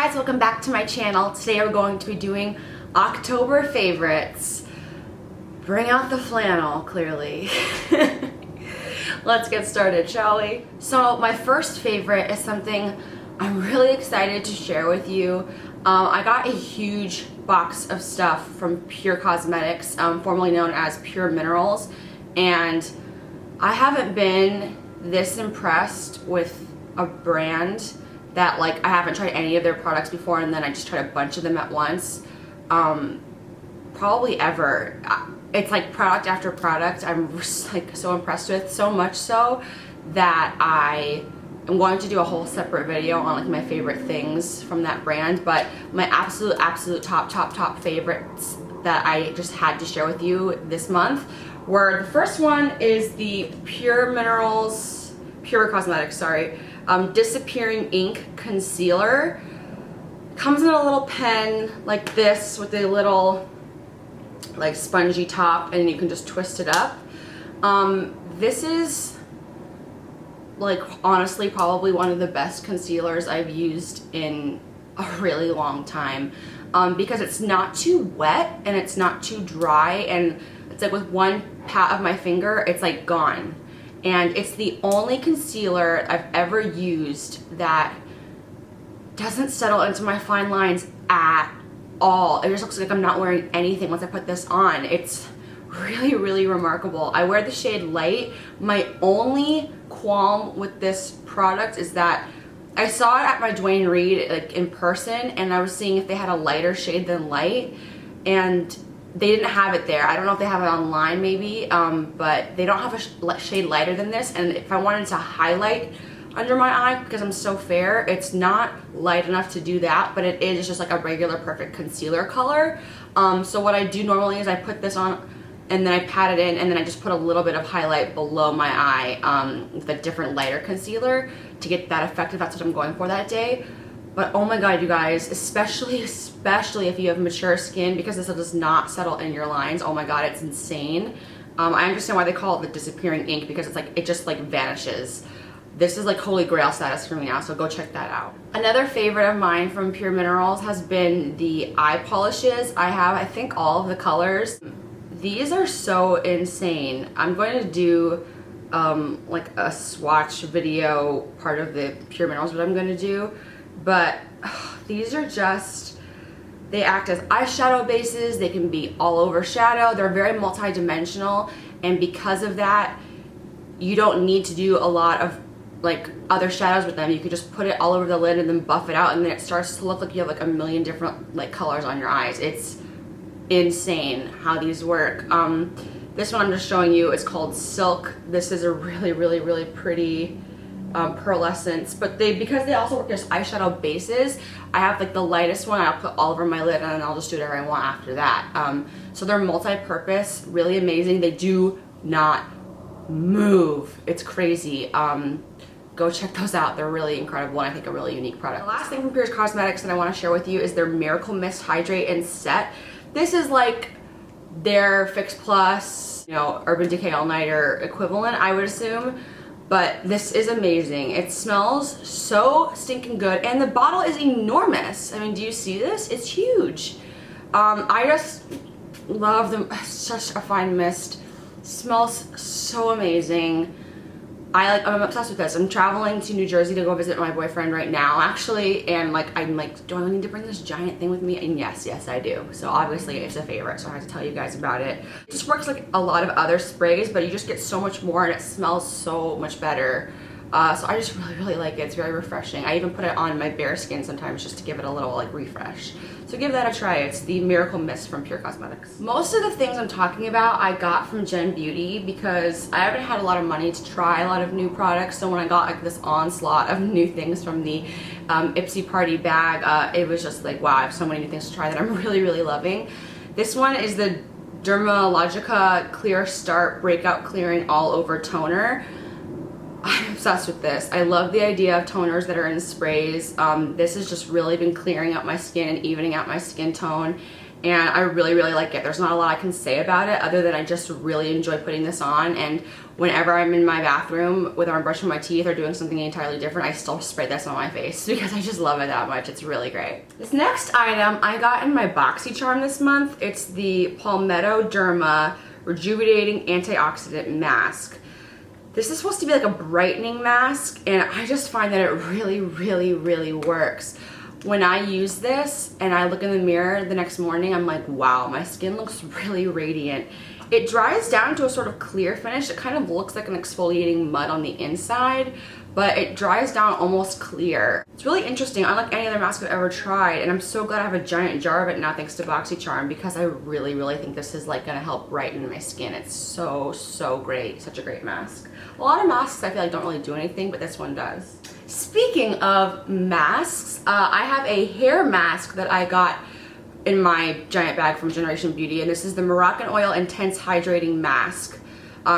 guys, welcome back to my channel. Today we're going to be doing October favorites. Bring out the flannel, clearly. Let's get started, shall we? So my first favorite is something I'm really excited to share with you. I got a huge box of stuff from Pure Cosmetics, formerly known as Pure Minerals, and I haven't been this impressed with a brand that, like, I haven't tried any of their products before and then I just tried a bunch of them at once. Probably ever. It's like product after product I'm just like so impressed with, so much so that I am going to do a whole separate video on like my favorite things from that brand. But my absolute top favorites that I just had to share with you this month were, the first one is the Pure Cosmetics, sorry, Disappearing Ink Concealer. Comes in a little pen like this with a little like spongy top, and you can just twist it up. This is like honestly probably one of the best concealers I've used in a really long time, because it's not too wet and it's not too dry, and it's like with one pat of my finger it's like gone. And it's the only concealer I've ever used that doesn't settle into my fine lines at all. It just looks like I'm not wearing anything once I put this on. It's really remarkable. I wear the shade Light. My only qualm with this product is that I saw it at my Dwayne Reed like in person, and I was seeing if they had a lighter shade than Light, and they didn't have it there. I don't know if they have it online maybe, but they don't have a shade lighter than this. And if I wanted to highlight under my eye, because I'm so fair, it's not light enough to do that, but it is just like a regular perfect concealer color. So what I do normally is I put this on and then I pat it in, and then I just put a little bit of highlight below my eye with a different lighter concealer to get that effect if that's what I'm going for that day. But oh my god, you guys, especially if you have mature skin, because this does not settle in your lines. Oh my god, it's insane. I understand why they call it the disappearing ink, because it's like it just like vanishes. This is like holy grail status for me now, so go check that out. Another favorite of mine from Pure Minerals has been the eye polishes. I have, I think, all of the colors. These are so insane. I'm going to do like a swatch video part of the Pure Minerals, what I'm going to do. But these are just, they act as eyeshadow bases. They can be all over shadow. They're very multi-dimensional, and because of that, you don't need to do a lot of like other shadows with them. You can just put it all over the lid and then buff it out, and then it starts to look like you have like a million different like colors on your eyes. It's insane how these work. This one I'm just showing you is called Silk. This is a really pretty pearlescence, but because they also work as eyeshadow bases, I have like the lightest one I'll put all over my lid, and then I'll just do whatever I want after that. So they're multi-purpose, really amazing. They do not move. It's crazy. Go check those out. They're really incredible, and I think a really unique product. The last thing from Pure Cosmetics that I want to share with you is their Miracle Mist Hydrate and Set. This is like their Fix Plus, you know, Urban Decay All Nighter equivalent, I would assume. But this is amazing. It smells so stinking good, and the bottle is enormous. I mean, do you see this? It's huge. I just love them. Such a fine mist. Smells so amazing. I'm obsessed with this. I'm traveling to New Jersey to go visit my boyfriend right now, actually, and like I'm like, do I need to bring this giant thing with me? And yes I do. So obviously it's a favorite, so I have to tell you guys about it. It just works like a lot of other sprays, but you just get so much more, and it smells so much better. So I just really like it. It's very refreshing. I even put it on my bare skin sometimes just to give it a little like refresh. So give that a try. It's the Miracle Mist from Pure Cosmetics. Most of the things I'm talking about I got from Gen Beauty, because I haven't had a lot of money to try a lot of new products. So when I got like this onslaught of new things from the Ipsy Party bag, it was just like, wow, I have so many new things to try that I'm really loving. This one is the Dermalogica Clear Start Breakout Clearing All Over Toner. I'm obsessed with this. I love the idea of toners that are in sprays. This has just really been clearing up my skin and evening out my skin tone. and I really like it. There's not a lot I can say about it other than I just really enjoy putting this on, and whenever I'm in my bathroom, whether I'm brushing my teeth or doing something entirely different, I still spray this on my face because I just love it that much. It's really great. This next item I got in my BoxyCharm this month. It's the Palmetto Derma Rejuvenating Antioxidant Mask. This is supposed to be like a brightening mask, and I just find that it really works. When I use this and I look in the mirror the next morning, I'm like, wow, my skin looks really radiant. It dries down to a sort of clear finish. It kind of looks like an exfoliating mud on the inside, but it dries down almost clear. It's really interesting, unlike any other mask I've ever tried, and I'm so glad I have a giant jar of it now thanks to BoxyCharm, because I really think this is like gonna help brighten my skin. It's so great, such a great mask. A lot of masks I feel like don't really do anything, but this one does. Speaking of masks, I have a hair mask that I got in my giant bag from Generation Beauty, and this is the Moroccan Oil Intense Hydrating Mask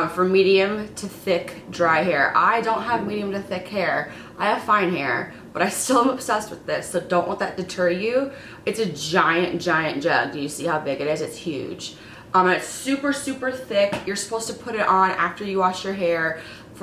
for medium to thick dry hair. I don't have medium to thick hair. I have fine hair, but I still am obsessed with this, so don't let that deter you. It's a giant jug. Do you see how big it is? It's huge. And it's super thick. You're supposed to put it on after you wash your hair,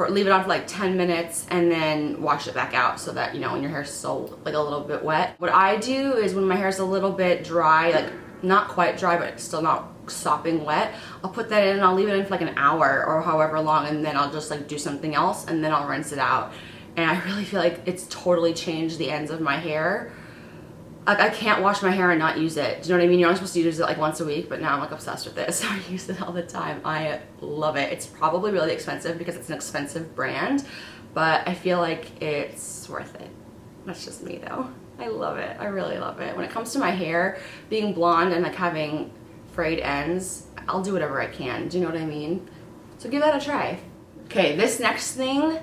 leave it on for like 10 minutes and then wash it back out, so that, you know, when your hair's still like a little bit wet. What I do is when my hair's a little bit dry, like not quite dry but still not sopping wet, I'll put that in and I'll leave it in for like an hour or however long, and then I'll just like do something else and then I'll rinse it out. And I really feel like it's totally changed the ends of my hair. Like, I can't wash my hair and not use it. Do you know what I mean? You're only supposed to use it like once a week, but now I'm like obsessed with this. So I use it all the time. I love it. It's probably really expensive because it's an expensive brand, but I feel like it's worth it. That's just me though. I love it. I really love it. When it comes to my hair being blonde and like having frayed ends, I'll do whatever I can. Do you know what I mean? So give that a try. Okay, this next thing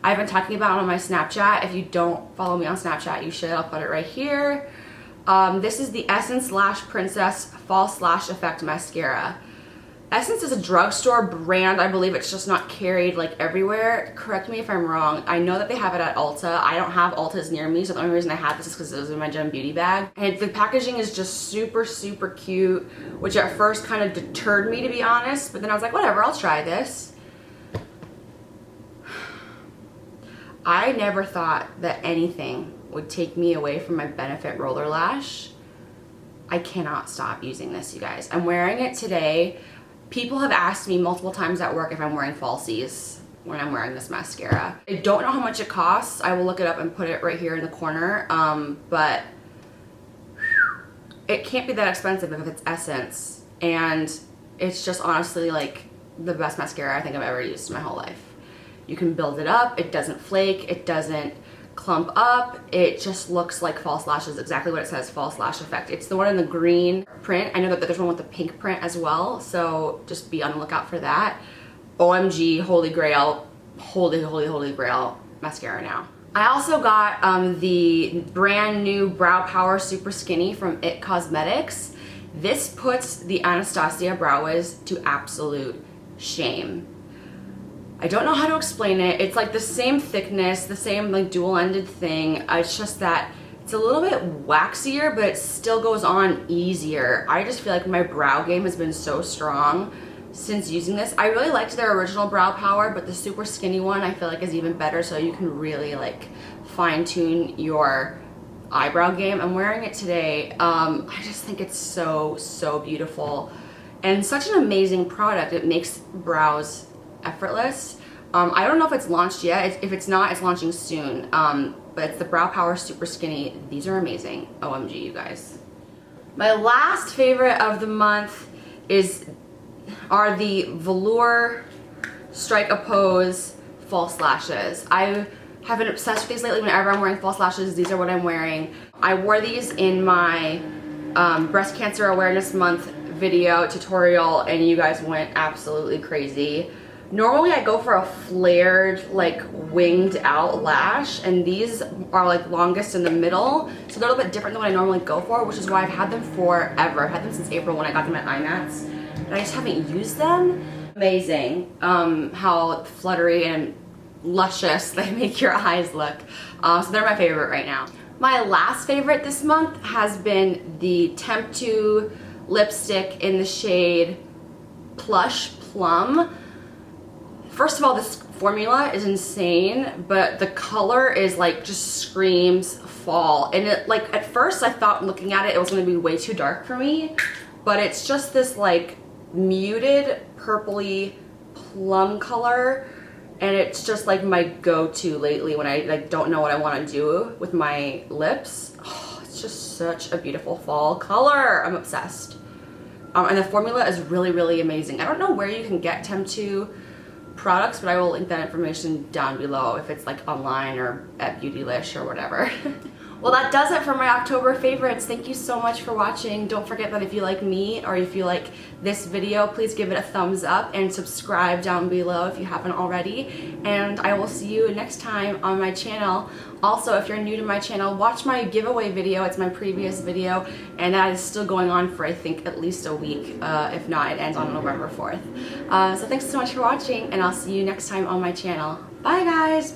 I've been talking about on my Snapchat. If you don't follow me on Snapchat, you should. I'll put it right here. This is the Essence Lash Princess False Lash Effect Mascara. Essence is a drugstore brand. I believe it's just not carried like everywhere. Correct me if I'm wrong. I know that they have it at Ulta. I don't have Ultas near me, so the only reason I have this is because it was in my Gem Beauty bag. And the packaging is just super cute, which at first kind of deterred me, to be honest, but then I was like, whatever, I'll try this. I never thought that anything would take me away from my Benefit Roller Lash. I cannot stop using this, you guys. I'm wearing it today. People have asked me multiple times at work if I'm wearing falsies when I'm wearing this mascara. I don't know how much it costs. I will look it up and put it right here in the corner, but it can't be that expensive if it's Essence, and it's just honestly like the best mascara I think I've ever used in my whole life. You can build it up, it doesn't flake, it doesn't clump up, it just looks like false lashes, exactly what it says, false lash effect. It's the one in the green print. I know that there's one with the pink print as well, so just be on the lookout for that. OMG, holy grail, holy grail mascara now. I also got the brand new Brow Power Super Skinny from IT Cosmetics. This puts the Anastasia Brow Wiz to absolute shame. I don't know how to explain it. It's like the same thickness, the same like dual-ended thing. It's just that it's a little bit waxier, but it still goes on easier. I just feel like my brow game has been so strong since using this. I really liked their original Brow Power, but the super skinny one I feel like is even better, so you can really like fine-tune your eyebrow game. I'm wearing it today. I just think it's so beautiful and such an amazing product. It makes brows effortless. I don't know if it's launched yet. If it's not, it's launching soon. But it's the Brow Power Super Skinny. These are amazing. OMG, you guys. My last favorite of the month are the Velour Strike a Pose false lashes. I have been obsessed with these lately. Whenever I'm wearing false lashes, these are what I'm wearing. I wore these in my Breast Cancer Awareness Month video tutorial, and you guys went absolutely crazy. Normally I go for a flared, like winged out lash, and these are like longest in the middle, so they're a little bit different than what I normally go for, which is why I've had them forever. I've had them since April when I got them at IMATS, and I just haven't used them. Amazing how fluttery and luscious they make your eyes look. So they're my favorite right now. My last favorite this month has been the Temp2 lipstick in the shade Plush Plum. First of all, this formula is insane, but the color is like just screams fall. And it, like, at first I thought looking at it, it was gonna be way too dark for me, but it's just this like muted purpley plum color, and it's just like my go-to lately when I like don't know what I want to do with my lips. Oh, it's just such a beautiful fall color. I'm obsessed. And the formula is really, really amazing. I don't know where you can get Temptu products, but I will link that information down below if it's like online or at Beautylish or whatever. Well, that does it for my October favorites. Thank you so much for watching. Don't forget that if you like me or if you like this video, please give it a thumbs up and subscribe down below if you haven't already. And I will see you next time on my channel. Also, if you're new to my channel, watch my giveaway video. It's my previous video, and that is still going on for I think at least a week. If not, it ends on November 4th. So thanks so much for watching, and I'll see you next time on my channel. Bye, guys.